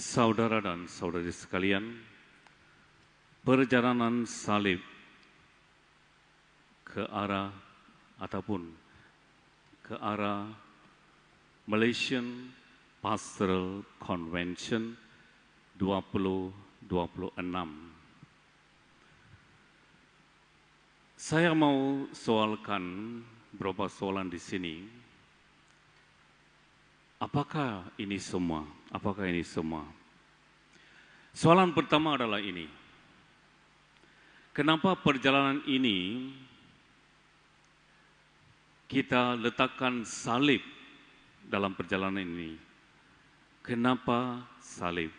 Saudara dan saudari sekalian, perjalanan salib ke arah Malaysian Pastoral Convention 2026. Saya mau soalkan beberapa soalan di sini. Apakah ini semua? Apakah ini semua? Soalan pertama adalah ini. Kenapa perjalanan ini kita letakkan salib dalam perjalanan ini? Kenapa salib?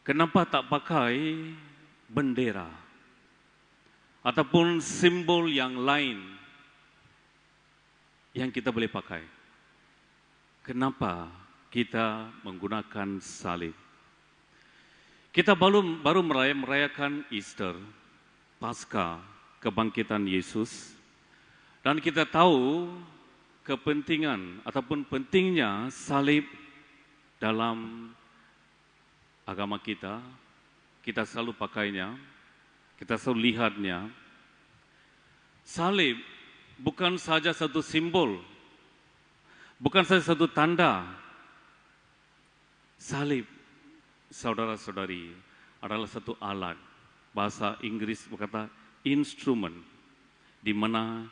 Kenapa tak pakai bendera ataupun simbol yang lain yang kita boleh pakai? Kenapa kita menggunakan salib? Kita baru merayakan Easter, Paskah, kebangkitan Yesus, dan kita tahu kepentingan ataupun pentingnya salib dalam agama kita. Kita selalu pakainya, kita selalu lihatnya. Salib bukan saja satu simbol, bukan saja satu tanda. Salib, saudara-saudari, adalah satu alat. Bahasa Inggris berkata instrument, di mana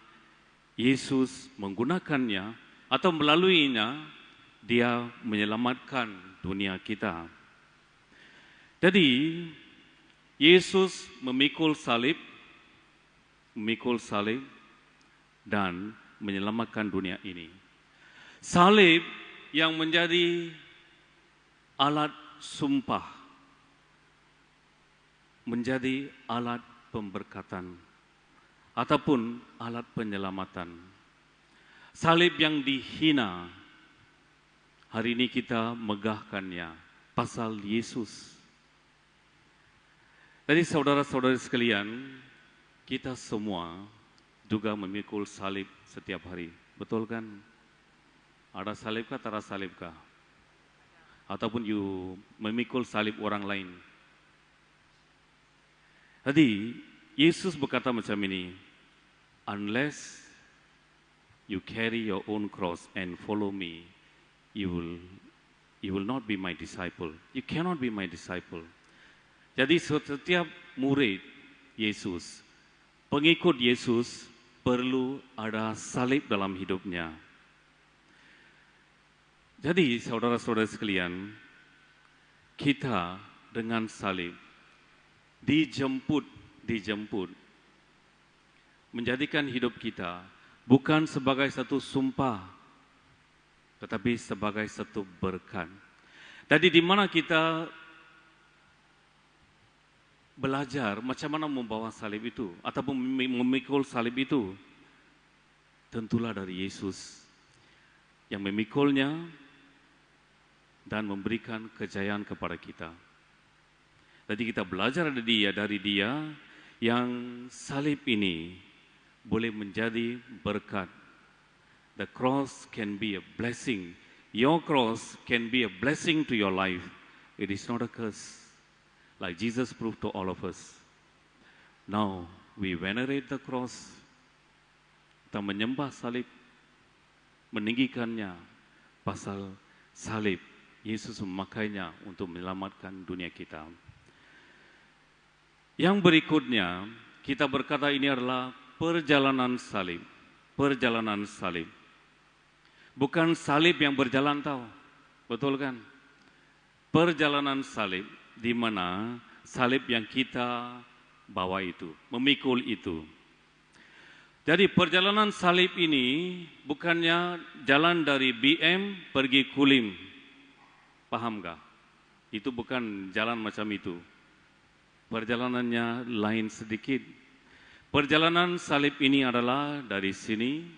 Yesus menggunakannya atau melaluinya, dia menyelamatkan dunia kita. Jadi, Yesus memikul salib dan menyelamatkan dunia ini. Salib yang menjadi alat sumpah, menjadi alat pemberkatan ataupun alat penyelamatan. Salib yang dihina, hari ini kita megahkannya, pasal Yesus. Jadi saudara-saudari sekalian, kita semua juga memikul salib setiap hari, betul kan? Ada salibkah, tak ada salibkah? Ataupun you memikul salib orang lain. Jadi, Yesus berkata macam ini, unless you carry your own cross and follow me, you will not be my disciple. You cannot be my disciple. Jadi setiap murid Yesus, pengikut Yesus, perlu ada salib dalam hidupnya. Jadi saudara-saudara sekalian, kita dengan salib dijemput menjadikan hidup kita bukan sebagai satu sumpah, tetapi sebagai satu berkat. Jadi di mana kita belajar macam mana membawa salib itu ataupun memikul salib itu, tentulah dari Yesus yang memikulnya dan memberikan kejayaan kepada kita. Jadi kita belajar dari dia yang salib ini boleh menjadi berkat. The cross can be a blessing. Your cross can be a blessing to your life. It is not a curse, like Jesus proved to all of us. Now we venerate the cross. Kita menyembah salib, meninggikannya, pasal salib Yesus memakainya untuk menyelamatkan dunia kita. Yang berikutnya, kita berkata ini adalah perjalanan salib. Perjalanan salib. Bukan salib yang berjalan tahu. Betul kan? Perjalanan salib, di mana salib yang kita bawa itu, memikul itu. Jadi perjalanan salib ini bukannya jalan dari BM pergi Kulim. Paham gak? Itu bukan jalan macam itu. Perjalanannya lain sedikit. Perjalanan salib ini adalah dari sini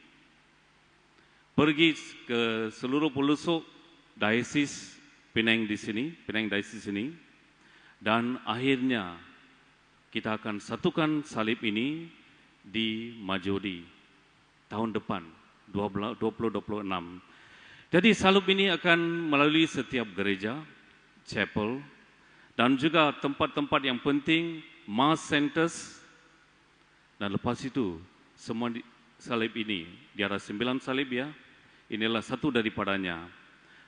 pergi ke seluruh pelosok Daesis Penang di sini, Penang Daesis ini, dan akhirnya kita akan satukan salib ini di Majodi tahun depan 2026. Jadi salib ini akan melalui setiap gereja, chapel, dan juga tempat-tempat yang penting, mass centers, dan lepas itu semua salib ini, di ada 9 salib ya, inilah satu daripadanya,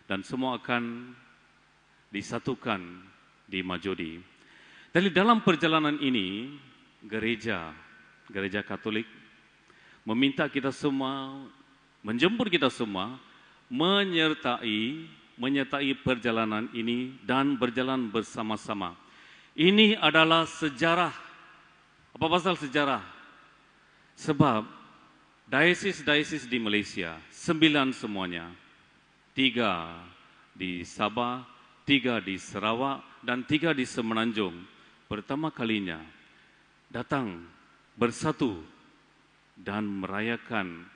dan semua akan disatukan di Majodi. Jadi dalam perjalanan ini, gereja Katolik meminta kita semua, menjemput kita semua, menyertai perjalanan ini dan berjalan bersama-sama. Ini adalah sejarah. Apa pasal sejarah? Sebab daesis di Malaysia, 9 semuanya. 3 di Sabah, 3 di Sarawak, dan 3 di Semenanjung. Pertama kalinya datang bersatu dan merayakan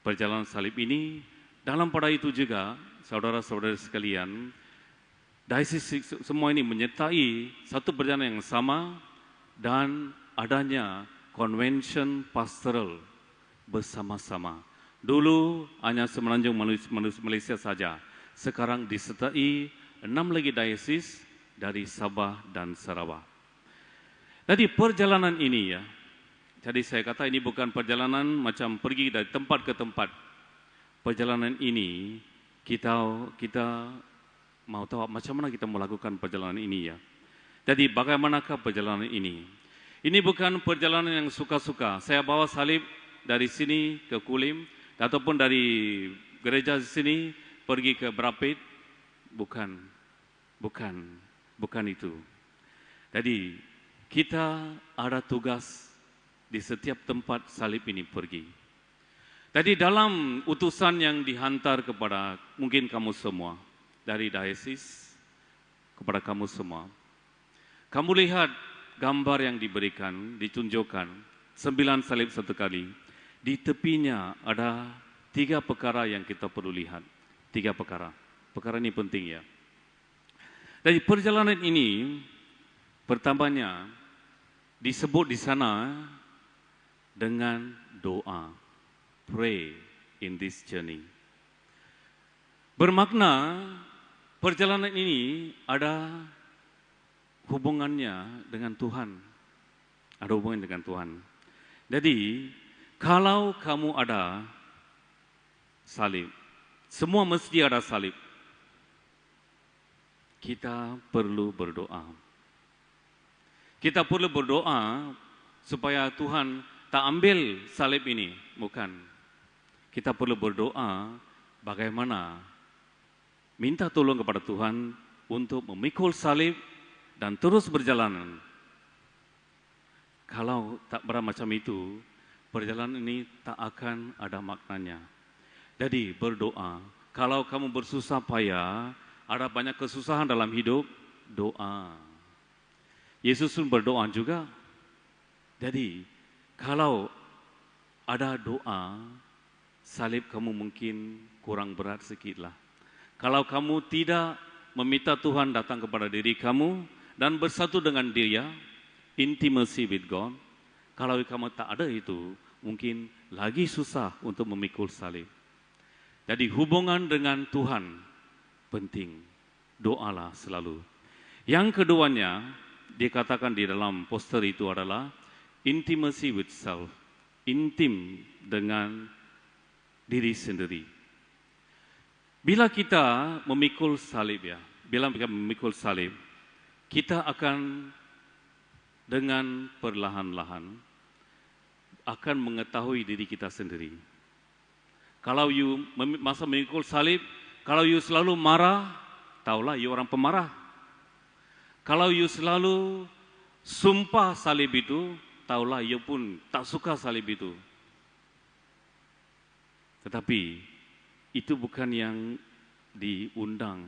perjalanan salib ini. Dalam pada itu juga, saudara-saudara sekalian, daesis semua ini menyertai satu perjalanan yang sama dan adanya convention pastoral bersama-sama. Dulu hanya Semenanjung Malaysia saja. Sekarang disertai 6 lagi daesis dari Sabah dan Sarawak. Jadi perjalanan ini ya, jadi saya kata ini bukan perjalanan macam pergi dari tempat ke tempat. Perjalanan ini kita mau tahu macam mana kita melakukan perjalanan ini ya. Jadi bagaimanakah perjalanan ini? Ini bukan perjalanan yang suka-suka. Saya bawa salib dari sini ke Kulim, ataupun dari gereja sini pergi ke Brapit. Bukan itu. Jadi kita ada tugas di setiap tempat salib ini pergi. Jadi dalam utusan yang dihantar kepada mungkin kamu semua, dari daesis kepada kamu semua, kamu lihat gambar yang diberikan, ditunjukkan, 9 salib satu kali. Di tepinya ada 3 perkara yang kita perlu lihat. 3 perkara. Perkara ini penting ya. Dari perjalanan ini, pertamanya disebut di sana dengan doa. Pray in this journey. Bermakna perjalanan ini ada hubungannya dengan Tuhan. Ada hubungan dengan Tuhan. Jadi, kalau kamu ada salib, semua mesti ada salib. Kita perlu berdoa. Kita perlu berdoa supaya Tuhan tak ambil salib ini, bukan. Kita perlu berdoa bagaimana minta tolong kepada Tuhan untuk memikul salib dan terus berjalan. Kalau tak macam itu, perjalanan ini tak akan ada maknanya. Jadi berdoa. Kalau kamu bersusah payah, ada banyak kesusahan dalam hidup, doa. Yesus pun berdoa juga. Jadi kalau ada doa, salib kamu mungkin kurang berat sedikitlah. Kalau kamu tidak meminta Tuhan datang kepada diri kamu dan bersatu dengan Dia, intimacy with God, kalau kamu tak ada itu, mungkin lagi susah untuk memikul salib. Jadi hubungan dengan Tuhan penting, doalah selalu. Yang keduanya, dikatakan di dalam poster itu adalah intimacy with self, intim dengan diri sendiri. Bila kita memikul salib ya, kita akan dengan perlahan-lahan akan mengetahui diri kita sendiri. Kalau you masa memikul salib, kalau you selalu marah, taulah you orang pemarah. Kalau you selalu sumpah salib itu, taulah you pun tak suka salib itu. Tetapi itu bukan yang diundang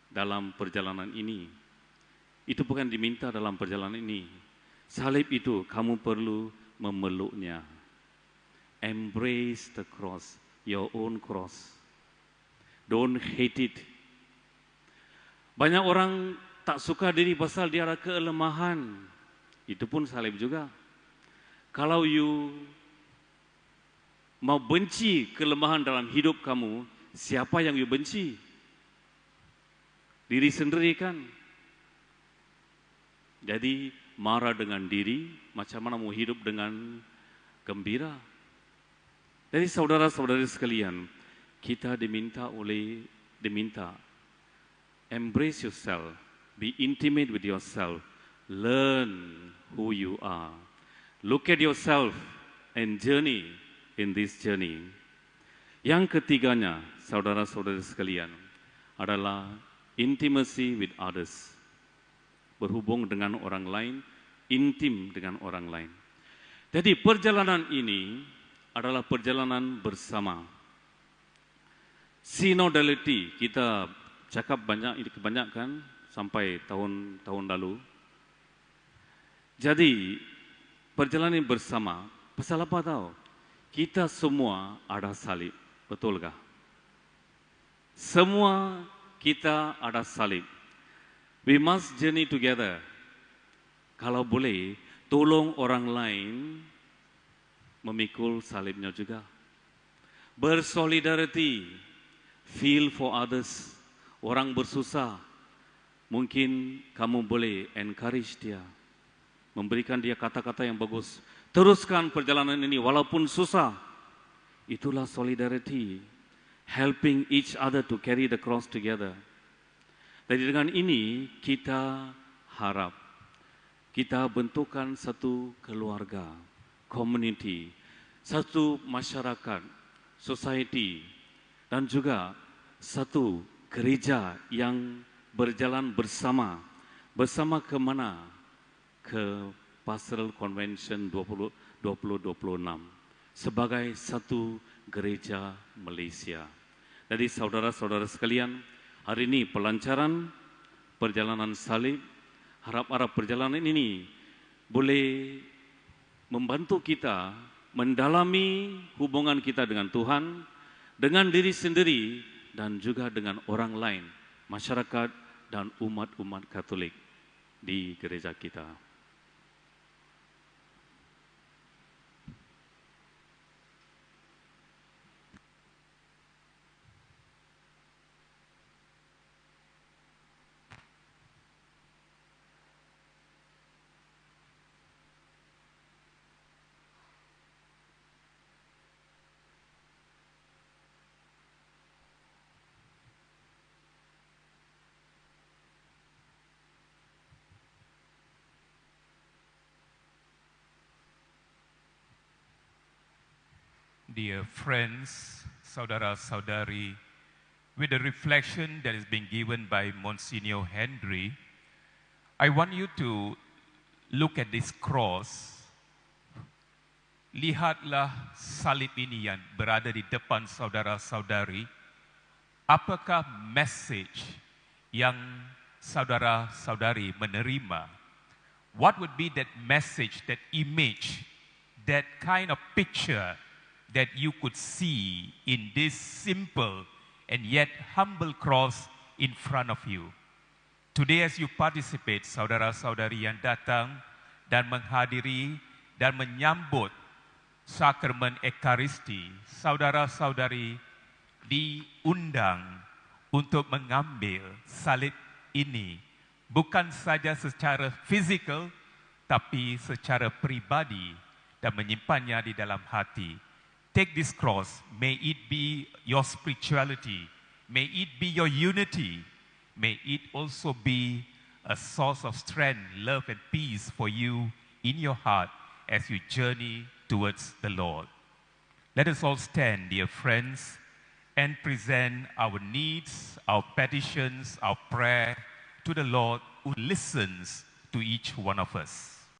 dalam perjalanan ini. Itu bukan diminta dalam perjalanan ini. Salib itu kamu perlu memeluknya. Embrace the cross, your own cross. Don't hate it. Banyak orang tak suka diri pasal dia ada kelemahan. Itu pun salib juga. Kalau you mau benci kelemahan dalam hidup kamu, siapa yang you benci? diri sendiri kan. Jadi marah dengan diri, macam mana mau hidup dengan gembira. Jadi saudara-saudari sekalian, kita diminta embrace yourself, be intimate with yourself, learn who you are, look at yourself and journey in this journey. Yang ketiganya, saudara-saudari sekalian, adalah intimacy with others. Berhubung dengan orang lain, intim dengan orang lain. Jadi perjalanan ini adalah perjalanan bersama. Synodality, kita cakap banyak, ini kebanyakan sampai tahun lalu. Jadi perjalanan bersama, pasal apa tahu? Kita semua ada salib, betulkah? Semua kita ada salib. We must journey together. Kalau boleh, tolong orang lain memikul salibnya juga. Bersolidarity, feel for others. Orang bersusah, mungkin kamu boleh encourage dia, memberikan dia kata-kata yang bagus. Teruskan perjalanan ini walaupun susah. Itulah solidarity, helping each other to carry the cross together. Jadi dengan ini kita harap kita bentukkan satu keluarga, community, satu masyarakat, society, dan juga satu gereja yang berjalan bersama. Bersama ke mana? Ke Pastoral Convention 2026 sebagai satu gereja Malaysia. Jadi saudara-saudara sekalian, hari ini pelancaran perjalanan salib, harap-harap perjalanan ini boleh membantu kita mendalami hubungan kita dengan Tuhan, dengan diri sendiri, dan juga dengan orang lain, masyarakat dan umat-umat Katolik di gereja kita. Dear friends, saudara-saudari, with the reflection that is being given by Monsignor Henry, I want you to look at this cross. Lihatlah salib ini yang berada di depan saudara-saudari. Apakah message yang saudara-saudari menerima? What would be that message, that image, that kind of picture that you could see in this simple and yet humble cross in front of you? Today as you participate, saudara-saudari yang datang dan menghadiri dan menyambut sakramen Ekaristi, saudara-saudari diundang untuk mengambil salib ini, bukan saja secara fizikal, tapi secara pribadi dan menyimpannya di dalam hati. Take this cross, may it be your spirituality, may it be your unity, may it also be a source of strength, love and peace for you in your heart as you journey towards the Lord. Let us all stand, dear friends, and present our needs, our petitions, our prayer to the Lord who listens to each one of us.